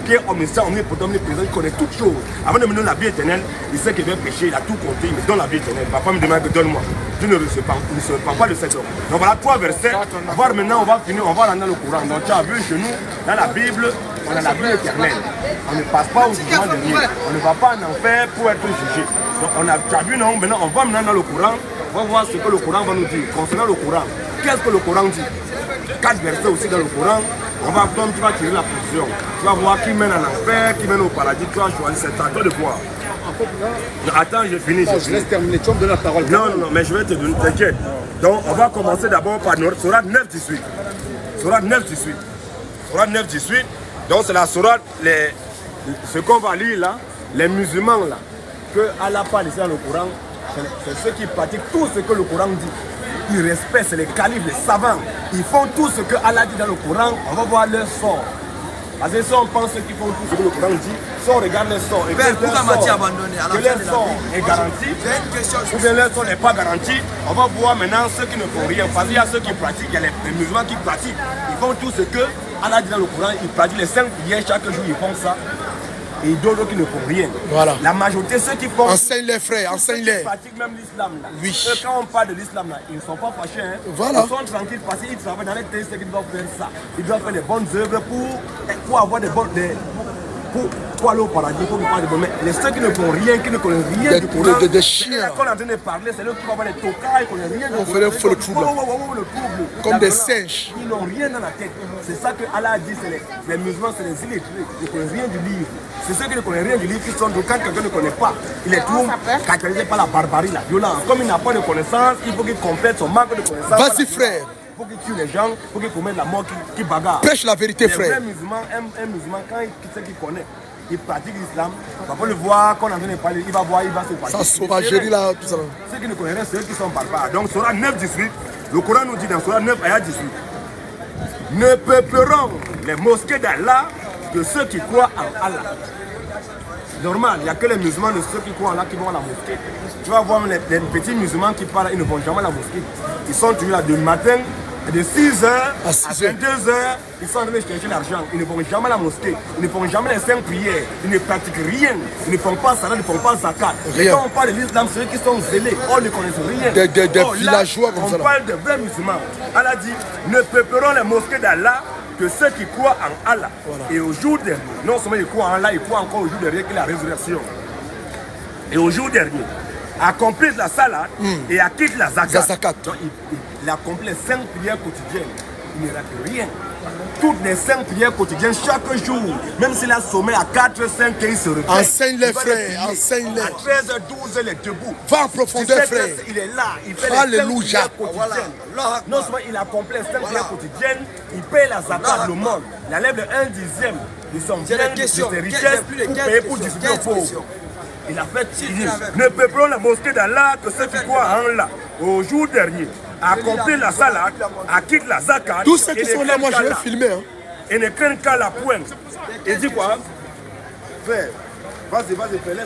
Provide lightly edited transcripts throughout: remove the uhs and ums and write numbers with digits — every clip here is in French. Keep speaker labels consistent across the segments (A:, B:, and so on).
A: qui est omniscient, omnipotent, omniprésent, il connaît toutes choses. Avant de me donner la vie éternelle, il sait qu'il va pécher, il a tout compté, il me donne la vie éternelle. Papa me demande que donne-moi. Je ne reçois pas de cet homme. Donc voilà 3 versets. On va voir maintenant, on va finir, on va rentrer dans le Coran. Donc tu as vu chez nous, dans la Bible, on a la vie éternelle. On ne passe pas au jugement dernier. On ne va pas en enfer pour être jugé. Donc tu as vu, non, maintenant, on va maintenant dans le Coran. On va voir ce que le Coran va nous dire. Concernant le Coran, qu'est-ce que le Coran dit? 4 versets aussi dans le Coran. On va, comme tu vas tirer la position. Tu vas voir qui mène en enfer, qui mène au paradis. Tu vas choisir, c'est à toi de voir. Attends, j'ai fini.
B: Je laisse terminer, tu vas me donner la parole.
A: Non, mais je vais te donner, t'inquiète. Donc, on va commencer d'abord par notre Sourate 9-18. Sourate 9-18. Sourate 9-18. Donc, c'est la Sourate, ce qu'on va lire là, les musulmans là, que Allah parle ici dans le Coran, c'est ceux qui pratiquent tout ce que le Coran dit. Ils respectent, c'est les califes, les savants. Ils font tout ce que Allah dit dans le Coran, on va voir leur sort. Parce que si on pense qu'ils font tout ce que le Coran dit, si on regarde leur sort et que leur sort est garanti, ou bien leur sort n'est pas garanti, on va voir maintenant ceux qui ne font rien. Parce qu'il y a ceux qui pratiquent, il y a les musulmans qui pratiquent. Ils font tout ce que Allah dit dans le Coran, ils pratiquent les 5 prières chaque jour, ils font ça. Et d'autres qui ne font rien.
B: Voilà.
A: La majorité, ceux qui font...
B: Enseigne-les, frères, enseigne-les.
A: Ils pratiquent même l'islam.
B: Oui.
A: Quand on parle de l'islam, ils ne sont pas fâchés. Hein.
B: Voilà.
A: Ils sont tranquilles parce qu'ils travaillent dans les textes qu'ils doivent faire ça. Ils doivent faire les bonnes œuvres pour avoir des bonnes... Pour aller au paradis, pour parler de bon. Mais les ceux qui ne font rien, qui ne connaissent rien du Coran,
B: des chiens.
A: Quand on est en train de parler, c'est eux qui vont avoir les tocards, ils ne connaissent rien du Coran.
B: On fait le trouble. Comme des singes.
A: Ils n'ont rien dans la tête. C'est ça que Allah a dit, c'est les musulmans, c'est les illettrés. Ils ne connaissent rien du livre. C'est ceux qui ne connaissent rien du livre qui sont... Donc quand quelqu'un ne connaît pas, il est tout caractérisé par la barbarie, la violence. Comme il n'a pas de connaissance, il faut qu'il complète son manque de connaissance.
B: Vas-y, frère.
A: Il faut qu'il tue les gens, il faut qu'il commette la mort, qui bagarre.
B: Prêche la vérité, frère.
A: Un musulman, quand il sait qu'il connaît, il pratique l'islam, on va le voir, quand on est en train de parler, il va voir, il va se passer.
B: Ça sauvagerie là, tout ça.
A: Ceux qui ne connaissent rien, c'est eux qui sont barbares. Donc, Surah 9-18, le Coran nous dit dans Surah 9, ayat 18, ne peupleront les mosquées d'Allah que ceux qui croient en Allah. Normal, il n'y a que les musulmans de ceux qui croient en Allah qui vont à la mosquée. Tu vas voir les petits musulmans qui parlent, ils ne vont jamais à la mosquée. Ils sont toujours là du matin. De 6h à 22h, ils sont en train de chercher l'argent. Ils ne vont jamais à la mosquée. Ils ne font jamais les 5 prières. Ils ne pratiquent rien. Ils ne font pas salat, ils ne font pas zakat. Et quand on parle de l'islam, ceux qui sont zélés, on ne connaissent rien.
B: Des villageois comme ça.
A: On parle de vrais musulmans. Allah dit, ne peupleront les mosquées d'Allah que ceux qui croient en Allah. Voilà. Et au jour dernier, non seulement ils croient en Allah, ils croient encore au jour dernier qui est la résurrection. Et au jour dernier, accomplissent la salat et acquittent la zakat. Donc, il accomplit les 5 prières quotidiennes. Il ne rate rien. Toutes les 5 prières quotidiennes, chaque jour, même s'il a sommeil à 4, 5, il se réveille.
B: Enseigne les frères, enseigne-les.
A: À 13h, 12h, il est debout.
B: Va en profondeur, frère.
A: Il est là, il fait les 5 prières quotidiennes. Non seulement il accomplit les 5 prières quotidiennes, il paye la zakat, le monde. Il enlève le 1/10 de son bien, de ses richesses pour payer pour distribuer aux pauvres. Il a fait, il dit, ne peuplons la mosquée d'Allah que ceux qui croient en Allah. Au jour dernier, accomplir la salat, acquitte la zakat.
B: Tous ceux qui sont là, moi je vais filmer. Hein.
A: Et ne craignent qu'à la pointe. Il dit quoi? Frère, vas-y, fais le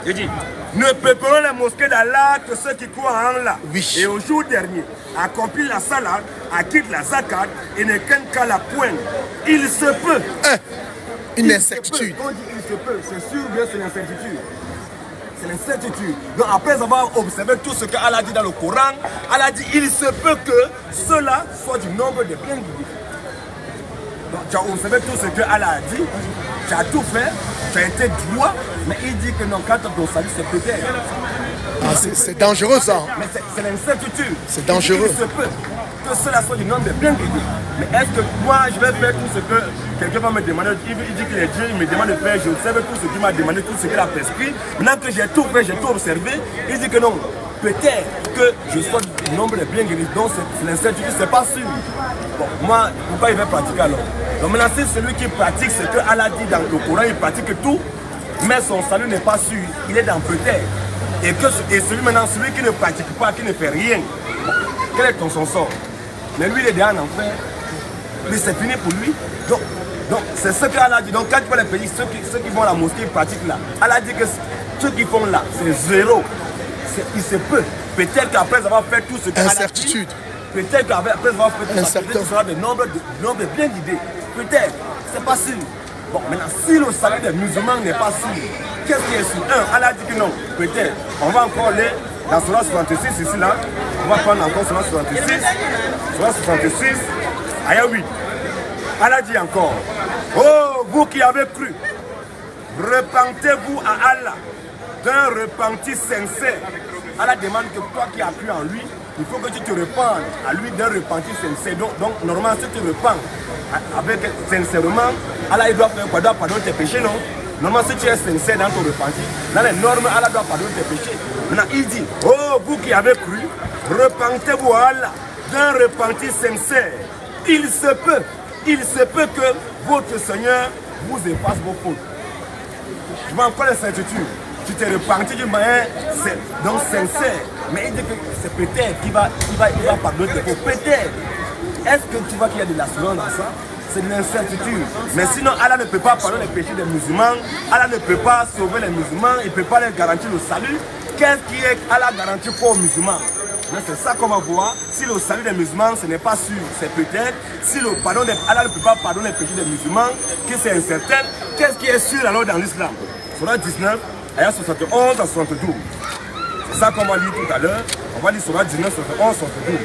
A: il dit, ne peuplons la mosquée d'Allah que ceux qui croient en Allah. Oui. Et au jour dernier, accomplir la salat, acquitte la zakat et ne craignent qu'à la pointe. Il se peut.
B: Une incertitude.
A: Quand on dit il se peut, c'est sûr que c'est l'incertitude. C'est l'incertitude. Donc après avoir observé tout ce que Allah dit dans le Coran, Allah dit il se peut que cela soit du nombre de bien guidés. Donc tu as observé tout ce que Allah a dit, tu as tout fait, tu as été droit, mais il dit que non, quand ton salut c'est peut-être.
B: C'est dangereux ça.
A: Mais c'est l'incertitude.
B: C'est dangereux.
A: Il se peut que cela soit du nombre de bien guidés. Mais est-ce que moi je vais faire tout ce que quelqu'un va me demander? Il dit qu'il est Dieu, il me demande de faire, je observe tout ce qu'il m'a demandé, tout ce qu'il a prescrit. Maintenant que j'ai tout fait, j'ai tout observé, il dit que non, peut-être que je sois du nombre de bien guéris. Donc c'est l'incertitude, c'est pas sûr. Bon, moi, pourquoi il va pratiquer alors? Donc maintenant, c'est celui qui pratique ce que Allah dit dans le Coran, il pratique tout, mais son salut n'est pas sûr, il est dans peut-être. Et celui maintenant, celui qui ne pratique pas, qui ne fait rien, quel est son sort? Mais lui, il est déjà en enfer. Mais c'est fini pour lui. Donc c'est ce qu'Allah dit. Donc quand tu vois les pays, ceux qui vont à la mosquée, ils pratiquent là. Allah dit que ceux qui font là, c'est zéro. Il se peut. Peut-être qu'après avoir fait tout ce qu'Allah dit, Peut-être qu'après avoir fait ça, tu seras de nombre bien guidés. Peut-être, c'est pas sûr. Bon, maintenant, si le salut des musulmans n'est pas sûr, qu'est-ce qui est sûr? Allah dit que non. Peut-être, on va encore aller dans Surah 66 ici là. On va prendre encore Surah 66. Surah 66, ayah 8. Allah dit encore, oh, vous qui avez cru, repentez-vous à Allah d'un repenti sincère. Allah demande que toi qui as cru en lui, il faut que tu te repentes à lui d'un repenti sincère. Donc normalement, si tu repens avec sincèrement, Allah il doit faire quoi? Il doit pardonner tes péchés, non? Normalement, si tu es sincère dans ton repenti, dans les normes, Allah doit pardonner tes péchés. Maintenant, il dit, oh, vous qui avez cru, repentez-vous à Allah d'un repenti sincère. Il se peut que votre Seigneur vous efface vos fautes. Tu vois encore la certitude. Tu t'es repenti d'une manière donc sincère. Mais il dit que c'est peut-être qu'il va pardonner tes fautes. Peut-être. Est-ce que tu vois qu'il y a de l'assurance dans ça? C'est de l'incertitude. Mais sinon, Allah ne peut pas pardonner les péchés des musulmans. Allah ne peut pas sauver les musulmans. Il ne peut pas leur garantir le salut. Qu'est-ce qui est Allah garantit pour aux musulmans? C'est ça qu'on va voir. Si le salut des musulmans, ce n'est pas sûr, c'est peut-être. Si le pardon Allah ne peut pas pardonner les péchés des musulmans, que c'est incertain, qu'est-ce qui est sûr alors dans l'islam? Surah 19, ayat 71 à 72. C'est ça qu'on va lire tout à l'heure. On va lire Surah 19, 71, 72.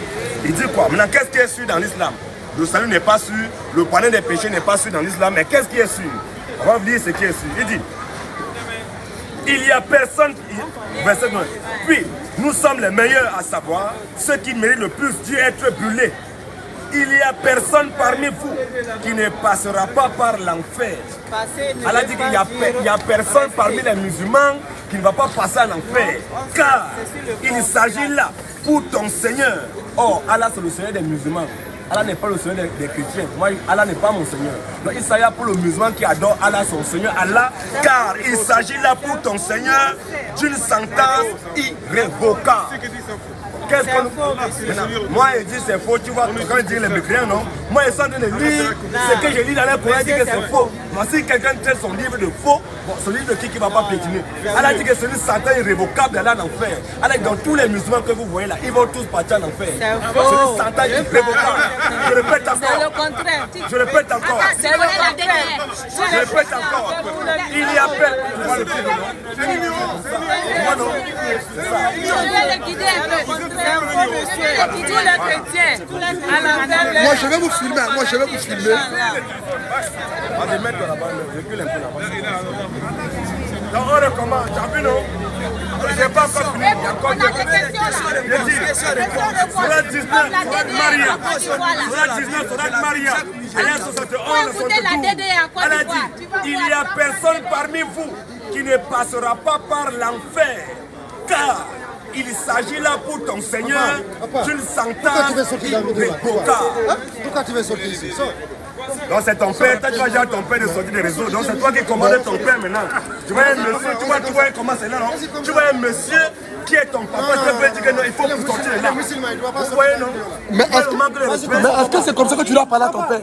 A: Il dit quoi? Maintenant, qu'est-ce qui est sûr dans l'islam? Le salut n'est pas sûr, le pardon des péchés n'est pas sûr dans l'islam, mais qu'est-ce qui est sûr? On va lire ce qui est sûr. Il dit, il n'y a personne, verset 9, puis nous sommes les meilleurs à savoir, ceux qui méritent le plus d'y être brûlés. Il n'y a personne parmi vous qui ne passera pas par l'enfer. Allah dit qu'il n'y a personne parmi les musulmans qui ne va pas passer à l'enfer. Car il s'agit là pour ton Seigneur. Oh, Allah c'est le Seigneur des musulmans. Allah n'est pas le Seigneur des chrétiens. Moi, Allah n'est pas mon Seigneur. Donc il s'agit là pour le musulman qui adore Allah, son Seigneur Allah. Car il s'agit là pour ton Seigneur d'une sentence irrévocable. Qu'est-ce qu'on... Moi, il dit c'est faux, tu vois, quand il dit les mécréants, non? Moi, ils sont en train de lire ce que je lis dans le Coran, il dit que c'est faux. Moi, si quelqu'un traite son livre de faux, bon, ce livre de qui ne va pas pétiner? Allah dit que c'est une sentence irrévocable d'aller en enfer. Allah dit dans tous les musulmans que vous voyez là, ils vont tous partir en enfer. C'est une sentence irrévocable. Je répète encore.
C: C'est le contraire.
A: Je répète encore.
C: C'est le contraire.
A: Je répète encore. Il y a peur. Tu vois le truc, non? Moi, non. C'est ça.
C: Je vais le guider un peu. C'est un faux monsieur. Tous les chrétiens.
B: Moi, je vais vous filmer. Moi, je vais vous filmer.
A: Vas-y, mets-toi là-bas. Recule un peu là-bas. Donc, on recommence. Tu as vu, non? Je n'ai pas encore fini. Il y a encore des questions là. Je dis, Surah 19, Surah Maria. Surah 19, Surah Maria. Ayat 71, 72. Elle a dit, il n'y a personne parmi vous qui ne passera pas par l'enfer. Car il s'agit là pour ton Seigneur d'une sentence irrévocable.
D: Pourquoi tu veux sortir ici?
A: Donc c'est ton père, tu vas dire à ton père de sortir des réseaux. Donc c'est toi qui commandes ton père maintenant. Tu vois un monsieur, tu vois comment c'est là, non? Tu vois un monsieur qui est ton papa, tu peux dire que non, il faut sortir de là. Vous voyez, non?
B: Mais est-ce que c'est comme ça que tu dois parler à ton père?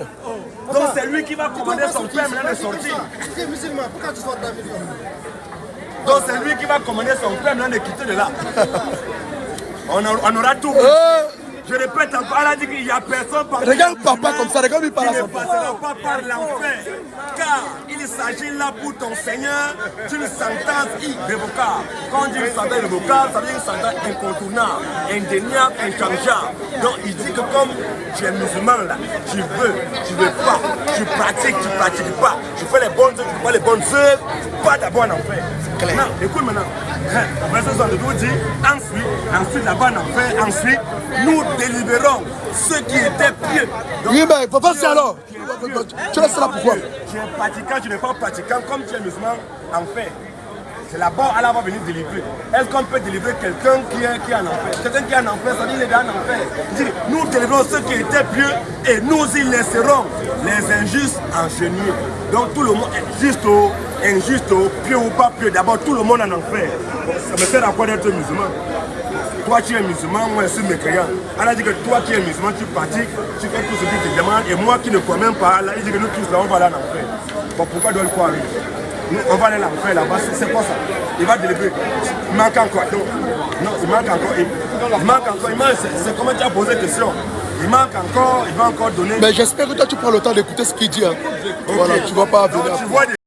A: Donc c'est lui qui va commander son père maintenant de sortir.
D: Tu es musulman, pourquoi tu sors de la maison?
A: Donc c'est lui qui va commander son père maintenant de quitter de là. On aura tout. Je répète encore, elle a dit qu'il n'y a personne par
B: Regarde papa comme ça, regarde lui par
A: qui
B: là.
A: ne passera pas par l'enfer. Car il s'agit là pour ton Seigneur d'une sentence irrévocable. Quand on dit une sentence irrévocable, ça veut dire une sentence incontournable, indéniable, inchangeable. Donc il dit que comme tu es musulman là, tu veux pas, tu pratiques pas, tu fais les bonnes œuvres, tu fais pas les bonnes œuvres, pas d'abord en enfer. Non, écoute maintenant. Verset 72 dit, ensuite là-bas en enfer, ensuite nous délibérons ceux qui étaient pieux. Donc,
B: Oui, mais papa, c'est alors. Tu restes là pourquoi?
A: tu es pratiquant, tu n'es pas pratiquant, comme tu es musulman, enfer. C'est là-bas, Allah va venir délivrer. Est-ce qu'on peut délivrer quelqu'un qui est en enfer? Quelqu'un qui est en enfer, ça veut dire qu'il est en enfer. Il dit, nous délivrons ceux qui étaient pieux et nous y laisserons les injustes enchaînés. Donc tout le monde, juste injuste, pieux ou pas pieux, d'abord tout le monde en enfer. Bon, ça me fait à quoi d'être musulman? Toi tu es musulman, moi je suis mécréant. Allah dit que toi qui es musulman, tu pratiques, tu fais tout ce qu'il te demande, et moi qui ne crois même pas, Allah il dit que nous tous là on va aller en enfer. Bon, pourquoi doit-il croire lui? On va aller en enfer là-bas, c'est quoi ça? il va délivrer. Il manque encore. Donc, non, il manque encore. C'est comment tu as posé la question. Il manque encore, il va encore donner.
B: Mais j'espère que toi tu prends le temps d'écouter ce qu'il dit. Hein.
A: Okay.
B: Voilà, tu ne vas pas venir.
A: Donc, tu vois